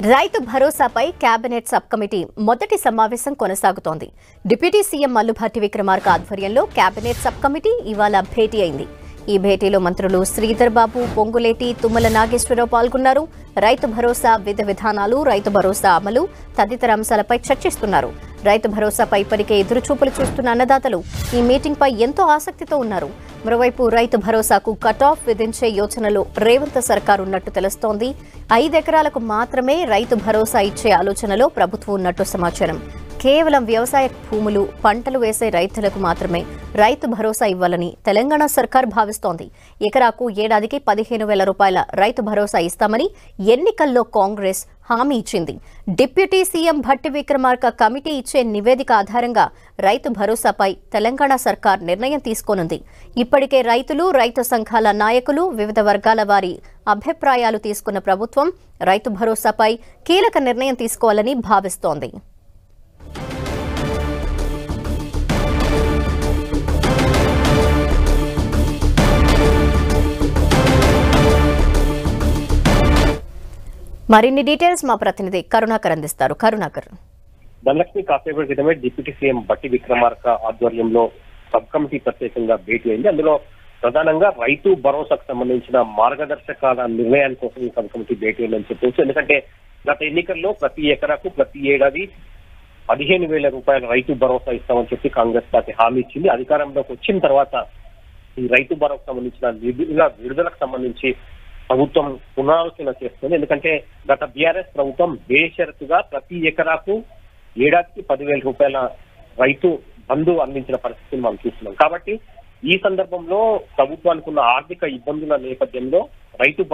రైతు భరోసాపై cabinet sub committee మొదటి సమావేశం కొనసాగుతోంది. డిప్యూటీ సీఎం మల్లుభట్టి విక్రమార్క ఆధ్వర్యంలో కేబినెట్ సబ్ కమిటీ ఇవాళ భేటీ అయింది. ఈ భేటీలో మంత్రులు శ్రీధర్ బాబు, పొంగులేటి, తుమ్మల నాగేశ్వరరావు పాల్గొన్నారు. రైతు భరోసా విధి విధానాలు, రైతు భరోసా అమలు తదితర అంశాలపై చర్చిస్తున్నారు. రైతు భరోసాపై ఇప్పటికే ఎదురుచూపులు చూస్తున్న అన్నదాతలు ఈ మీటింగ్పై ఎంతో ఆసక్తితో ఉన్నారు. మరోవైపు రైతు భరోసాకు కట్ ఆఫ్ విధించే యోచనలో రేవంత్ సర్కార్ ఉన్నట్టు తెలుస్తోంది. 5 ఎకరాలకు మాత్రమే రైతు భరోసా ఇచ్చే ఆలోచనలో ప్రభుత్వం ఉన్నట్టు సమాచారం. కేవలం వ్యవసాయ భూములు, పంటలు వేసే రైతులకు మాత్రమే రైతు భరోసా ఇవ్వాలని తెలంగాణ సర్కార్ భావిస్తోంది. ఎకరాకు ఏడాదికి 15,000 రూపాయల రైతు భరోసా ఇస్తామని ఎన్నికల్లో కాంగ్రెస్ హామీ ఇచ్చింది. Deputy CM Bhatti Vikramarka committee ఇచ్చే నివేదిక ఆధారంగా రైతు భరోసాపై తెలంగాణ సర్కార్ నిర్ణయం తీసుకోనుంది. ఇప్పటికే రైతులు, రైతు సంఘాల నాయకులు, వివిధ వర్గాల వారి అభిప్రాయాలు తీసుకున్న ప్రభుత్వం రైతు భరోసాపై కీలక నిర్ణయం తీసుకోవాలని భావిస్తోంది. మరిన్ని డీటెయిల్స్ మా ప్రతినిధి కరుణాకర్ అందిస్తారు. కరుణాకర్, ధనలక్ష్మి కాసేపటి క్రితమే డిప్యూటీ సీఎం భట్టి విక్రమార్క ఆధ్వర్యంలో సబ్ కమిటీ ప్రత్యేకంగా భేటీ అయింది. అందులో ప్రధానంగా రైతు భరోసాకు సంబంధించిన మార్గదర్శకాల నిర్ణయాల కోసం ఈ సబ్ కమిటీ భేటీ అయిందని చెప్పవచ్చు. ఎందుకంటే గత ఎన్నికల్లో ప్రతి ఎకరాకు ప్రతి ఏడాది 15,000 రూపాయల రైతు భరోసా ఇస్తామని చెప్పి కాంగ్రెస్ పార్టీ హామీ ఇచ్చింది. అధికారంలోకి వచ్చిన తర్వాత ఈ రైతు భరోసాకు సంబంధించిన విడుదలకు సంబంధించి ప్రభుత్వం పునరాలోచన చేస్తుంది. ఎందుకంటే గత బీఆర్ఎస్ ప్రభుత్వం బేషరతుగా ప్రతి ఎకరాకు ఏడాదికి 10,000 రూపాయల రైతు బంధు అందించిన పరిస్థితిని మనం చూస్తున్నాం. కాబట్టి ఈ సందర్భంలో ప్రభుత్వానికి ఉన్న ఆర్థిక ఇబ్బందుల నేపథ్యంలో రైతు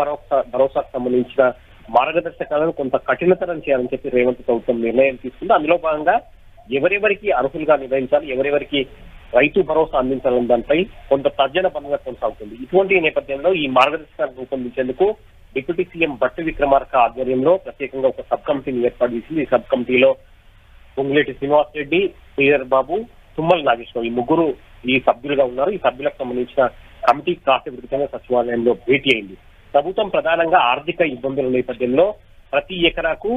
భరోసాకు సంబంధించిన మార్గదర్శకాలను కొంత కఠినతరం చేయాలని చెప్పి రేవంత్ ప్రభుత్వం నిర్ణయం తీసుకుంది. అందులో భాగంగా ఎవరెవరికి అర్హులుగా నిర్ణయించాలి, ఎవరెవరికి రైతు భరోసా అందించాలని దానిపై కొంత తర్జన బంధంగా కొనసాగుతుంది. ఇటువంటి నేపథ్యంలో ఈ మార్గదర్శకాలను రూపొందించేందుకు డిప్యూటీ సీఎం భట్టి విక్రమార్క ఆధ్వర్యంలో ప్రత్యేకంగా ఒక సబ్ కమిటీని ఏర్పాటు చేసింది. ఈ సబ్ కమిటీలో పొంగులేటి శ్రీనివాస్ రెడ్డి, శ్రీధర్ బాబు, తుమ్మల నాగేశ్వరరావు ఈ ముగ్గురు ఈ సభ్యులుగా ఉన్నారు. ఈ సభ్యులకు సంబంధించిన కమిటీ కాసేపటి క్రితంగా సచివాలయంలో భేటీ అయింది. ప్రభుత్వం ప్రధానంగా ఆర్థిక ఇబ్బందుల నేపథ్యంలో ప్రతి ఎకరాకు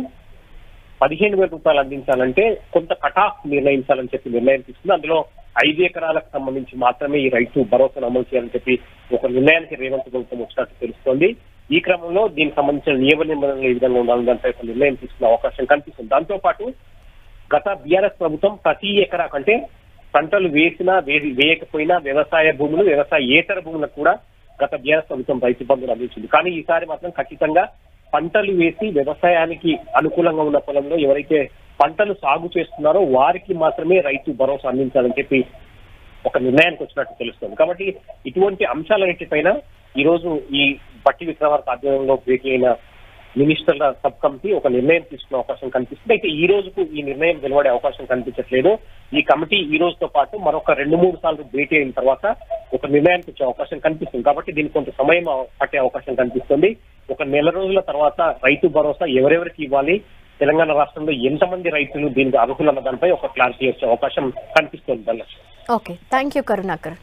15,000 రూపాయలు అందించాలంటే కొంత కట్ ఆఫ్ నిర్ణయించాలని చెప్పి నిర్ణయం తీసుకుంది. అందులో 5 ఎకరాలకు సంబంధించి మాత్రమే ఈ రైతు భరోసాను అమలు చేయాలని చెప్పి ఒక నిర్ణయానికి రేవంత్ ప్రభుత్వం వచ్చినట్టు తెలుస్తోంది. ఈ క్రమంలో దీనికి సంబంధించిన నియమ నిబంధనలు ఏ విధంగా ఉండాలని దానిపై ఒక నిర్ణయం తీసుకునే అవకాశం కనిపిస్తుంది. దాంతో పాటు గత బీఆర్ఎస్ ప్రభుత్వం ప్రతి ఎకరాకు అంటే పంటలు వేసినా వేయకపోయినా వ్యవసాయ భూములు, వ్యవసాయేతర భూములకు కూడా గత బీఆర్ఎస్ ప్రభుత్వం రైతు బంధువులు అందించింది. కానీ ఈసారి మాత్రం ఖచ్చితంగా పంటలు వేసి వ్యవసాయానికి అనుకూలంగా ఉన్న పొలంలో ఎవరైతే పంటలు సాగు చేస్తున్నారో వారికి మాత్రమే రైతు భరోసా అందించాలని చెప్పి ఒక నిర్ణయానికి వచ్చినట్టు తెలుస్తుంది. కాబట్టి ఇటువంటి అంశాలన్నిటిపైన ఈ రోజు ఈ భట్టి విక్రమార్క ఆధ్వర్యంలో భేటీ అయిన మినిస్టర్ల సబ్ కమిటీ ఒక నిర్ణయం తీసుకునే అవకాశం కనిపిస్తుంది. అయితే ఈ రోజుకు ఈ నిర్ణయం వెలువడే అవకాశం కనిపించట్లేదు. ఈ కమిటీ ఈ రోజుతో పాటు మరొక 2-3 సార్లు భేటీ అయిన తర్వాత ఒక నిర్ణయానికి వచ్చే అవకాశం కనిపిస్తుంది. కాబట్టి దీనికి కొంత సమయం పట్టే అవకాశం కనిపిస్తుంది. ఒక నెల రోజుల తర్వాత రైతు భరోసా ఎవరెవరికి ఇవ్వాలి, తెలంగాణ రాష్ట్రంలో ఎంతమంది రైతులు దీనికి అర్హులన్న దానిపై ఒక క్లారిటీ వచ్చే అవకాశం కనిపిస్తుంది. Okay, thank you Karunakar.